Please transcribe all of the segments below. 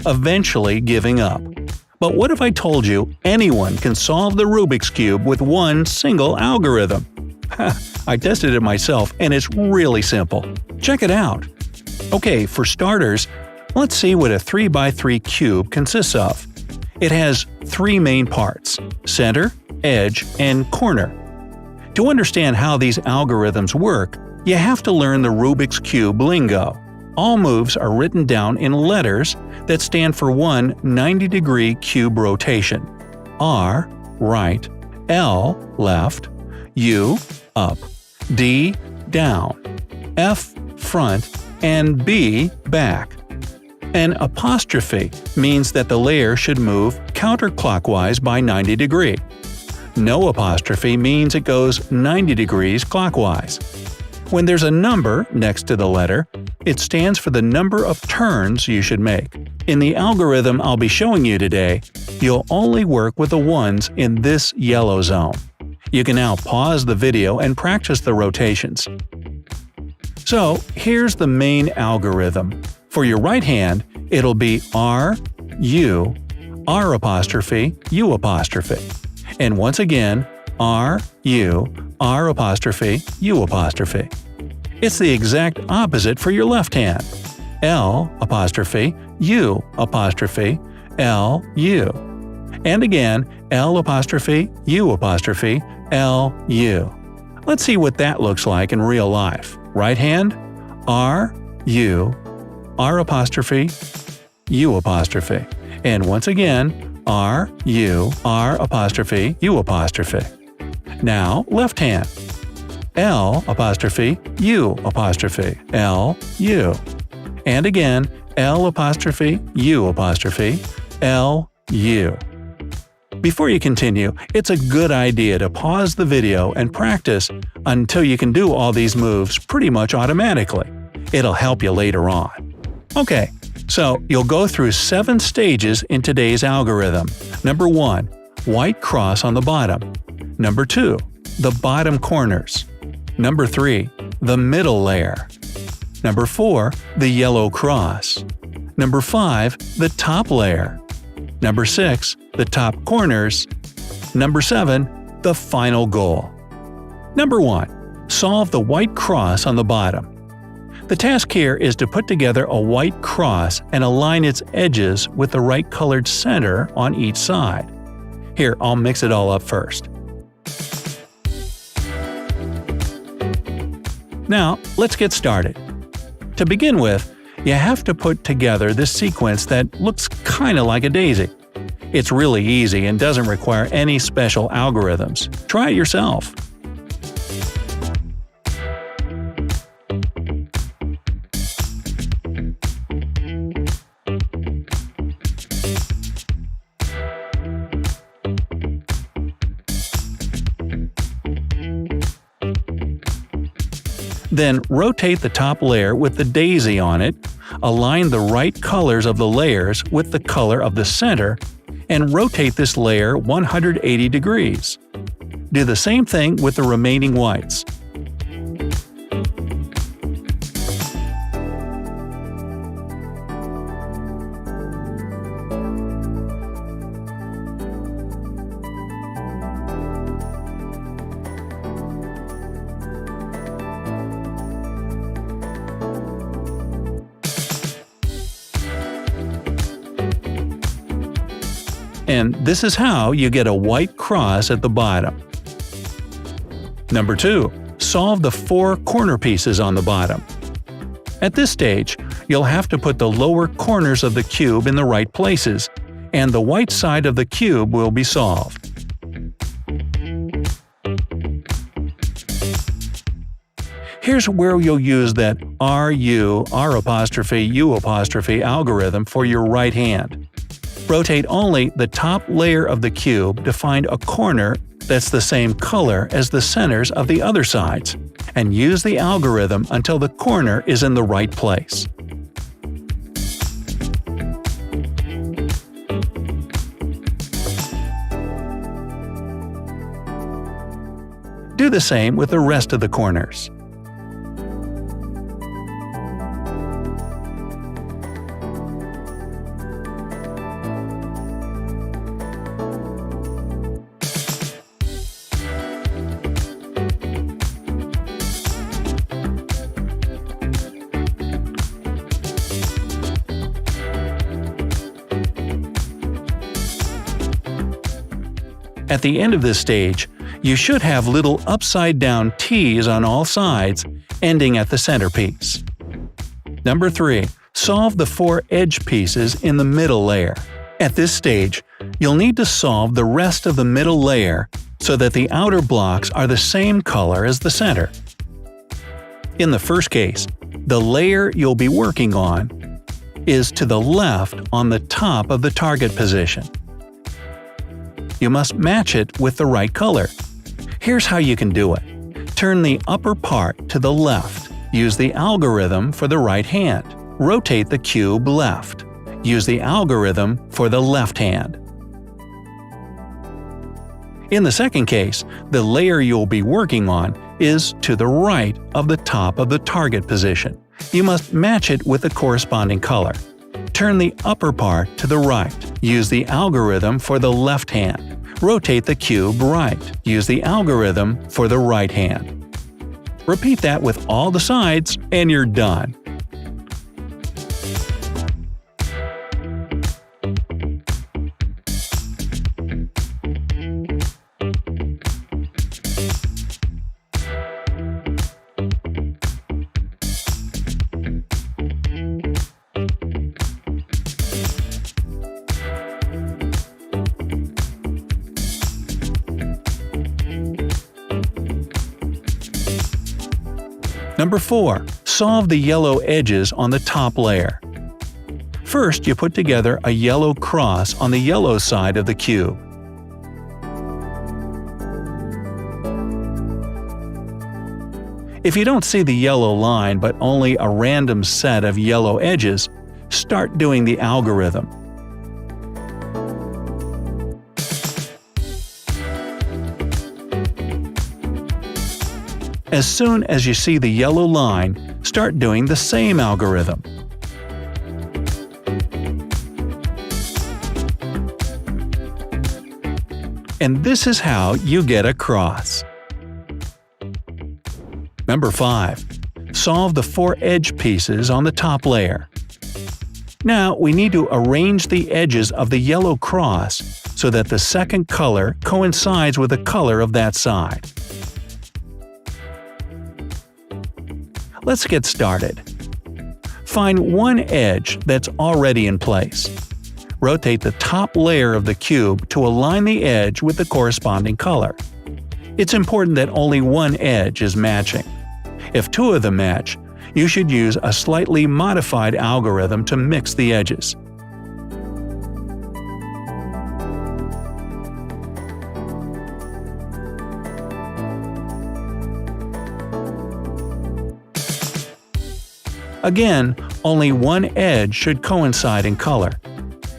eventually giving up. But what if I told you anyone can solve the Rubik's Cube with one single algorithm? I tested it myself and it's really simple. Check it out. Okay, for starters, let's see what a 3x3 cube consists of. It has three main parts: center, edge, and corner. To understand how these algorithms work, you have to learn the Rubik's Cube lingo. All moves are written down in letters that stand for one 90-degree cube rotation: R, right, L, left, U, up, D, down, F, front, and B, back. An apostrophe means that the layer should move counterclockwise by 90 degrees. No apostrophe means it goes 90 degrees clockwise. When there's a number next to the letter, it stands for the number of turns you should make. In the algorithm I'll be showing you today, you'll only work with the ones in this yellow zone. You can now pause the video and practice the rotations. So here's the main algorithm. For your right hand, it'll be R, U, R apostrophe, U apostrophe. And once again, R, U, R apostrophe, U apostrophe. It's the exact opposite for your left hand. L apostrophe, U apostrophe, L, U. And again, L apostrophe, U apostrophe, L, U. Let's see what that looks like in real life. Right hand, R, U, R apostrophe, U apostrophe. And once again, R, U, R apostrophe, U apostrophe. Now, left hand. L apostrophe, U apostrophe, L, U. And again, L apostrophe, U apostrophe, L, U. Before you continue, it's a good idea to pause the video and practice until you can do all these moves pretty much automatically. It'll help you later on. Okay, so you'll go through 7 stages in today's algorithm. Number 1, white cross on the bottom. Number 2, the bottom corners. Number 3, the middle layer. Number 4, the yellow cross. Number 5, the top layer. Number 6, the top corners. Number 7, the final goal. Number 1, solve the white cross on the bottom. The task here is to put together a white cross and align its edges with the right colored center on each side. Here, I'll mix it all up first. Now, let's get started. To begin with, you have to put together this sequence that looks kinda like a daisy. It's really easy and doesn't require any special algorithms. Try it yourself. Then rotate the top layer with the daisy on it, align the right colors of the layers with the color of the center, and rotate this layer 180 degrees. Do the same thing with the remaining whites. And this is how you get a white cross at the bottom. Number 2. Solve the 4 corner pieces on the bottom. At this stage, you'll have to put the lower corners of the cube in the right places, and the white side of the cube will be solved. Here's where you'll use that RU, R apostrophe, U apostrophe algorithm for your right hand. Rotate only the top layer of the cube to find a corner that's the same color as the centers of the other sides, and use the algorithm until the corner is in the right place. Do the same with the rest of the corners. At the end of this stage, you should have little upside-down T's on all sides, ending at the centerpiece. Number 3. Solve the 4 edge pieces in the middle layer. At this stage, you'll need to solve the rest of the middle layer so that the outer blocks are the same color as the center. In the first case, the layer you'll be working on is to the left on the top of the target position. You must match it with the right color. Here's how you can do it. Turn the upper part to the left. Use the algorithm for the right hand. Rotate the cube left. Use the algorithm for the left hand. In the second case, the layer you'll be working on is to the right of the top of the target position. You must match it with the corresponding color. Turn the upper part to the right. Use the algorithm for the left hand. Rotate the cube right. Use the algorithm for the right hand. Repeat that with all the sides, and you're done. Number 4. Solve the yellow edges on the top layer. First, you put together a yellow cross on the yellow side of the cube. If you don't see the yellow line but only a random set of yellow edges, start doing the algorithm. As soon as you see the yellow line, start doing the same algorithm. And this is how you get a cross. Number 5. Solve the 4 edge pieces on the top layer. Now we need to arrange the edges of the yellow cross so that the second color coincides with the color of that side. Let's get started. Find one edge that's already in place. Rotate the top layer of the cube to align the edge with the corresponding color. It's important that only one edge is matching. If 2 of them match, you should use a slightly modified algorithm to mix the edges. Again, only one edge should coincide in color.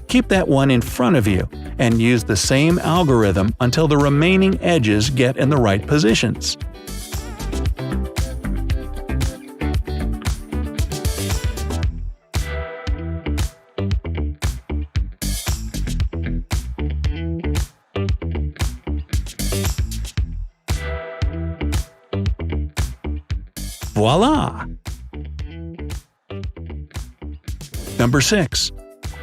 Keep that one in front of you, and use the same algorithm until the remaining edges get in the right positions. Voila! Number 6.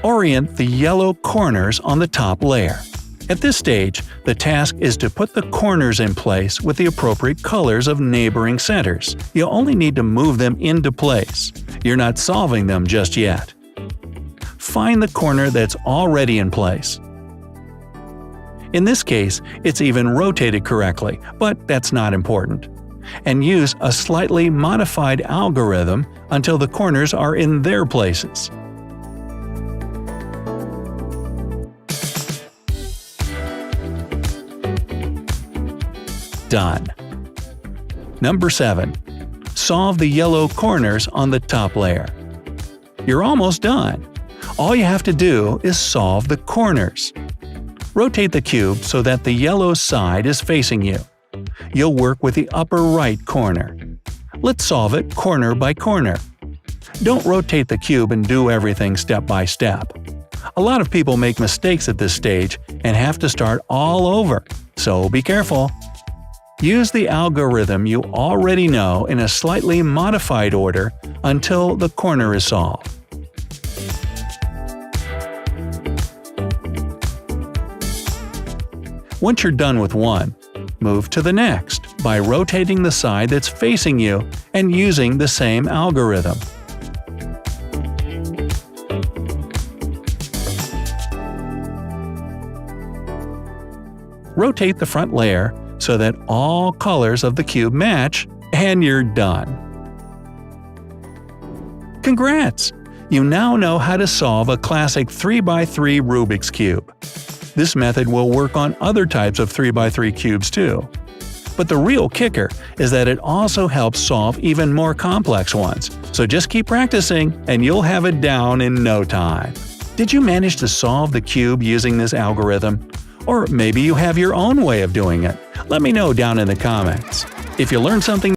Orient the yellow corners on the top layer. At this stage, the task is to put the corners in place with the appropriate colors of neighboring centers. You only need to move them into place. You're not solving them just yet. Find the corner that's already in place. In this case, it's even rotated correctly, but that's not important. And use a slightly modified algorithm until the corners are in their places. Done. Number 7. Solve the yellow corners on the top layer. You're almost done. All you have to do is solve the corners. Rotate the cube so that the yellow side is facing you. You'll work with the upper right corner. Let's solve it corner by corner. Don't rotate the cube and do everything step by step. A lot of people make mistakes at this stage and have to start all over, so be careful. Use the algorithm you already know in a slightly modified order until the corner is solved. Once you're done with one, move to the next by rotating the side that's facing you and using the same algorithm. Rotate the front layer so that all colors of the cube match, and you're done. Congrats! You now know how to solve a classic 3x3 Rubik's Cube. This method will work on other types of 3x3 cubes too. But the real kicker is that it also helps solve even more complex ones, so just keep practicing and you'll have it down in no time. Did you manage to solve the cube using this algorithm? Or maybe you have your own way of doing it. Let me know down in the comments. If you learned something